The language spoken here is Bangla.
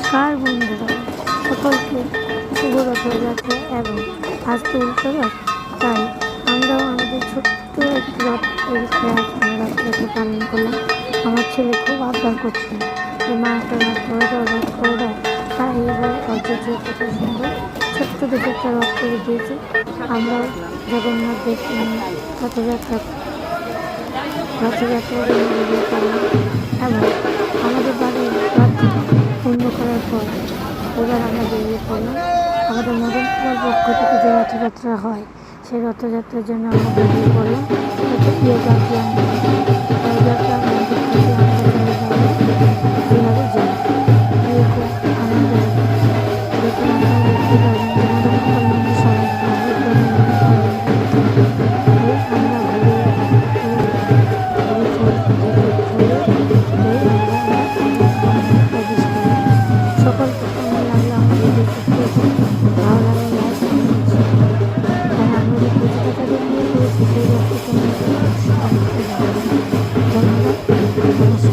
নমস্কার বন্ধুরা, সকলকে শুভ রথযাত্রা এবং আজ তো উত্তরথ, তাই আমরাও আমাদের ছোট্ট একটি রথ তৈরি করে আমরা রথযাত্রা পালন করলাম। আমার ছেলে খুব আবদার করছিল যে মা একটা রথ করে দাও, রথ করে দাও। তাই এবার অযোধ্যা কত সুন্দর ছোট্ট দেখে একটা রথ করে দিয়েছি। আমরাও জগন্নাথ দেখতে রথযাত্রার জন্য বেরিয়ে পড়লাম এবং আমাদের বাড়ির রথ পূর্ণ করার পর এবার আমরা বেরিয়ে পড়লাম আমাদের মদনপুরের পক্ষ থেকে যে রথযাত্রা হয় সেই রথযাত্রার জন্য আমরা বেরিয়ে পড়লাম। যাত্রা মন্দির থেকে আমরা চলে যাবো যেভাবে যাই এরকম আনন্দ দেখুন। আপনারা দেখতে পাবেন যে মদনপুর মন্দির সবাই সকলকে কেমন লাগলো আমাদের ভালো লাগলে লাইক কমেন্ট শেয়ার। আমরা যে পুজোটা নিয়ে করেছি সেই রকম ধন্যবাদ। নমস্কার।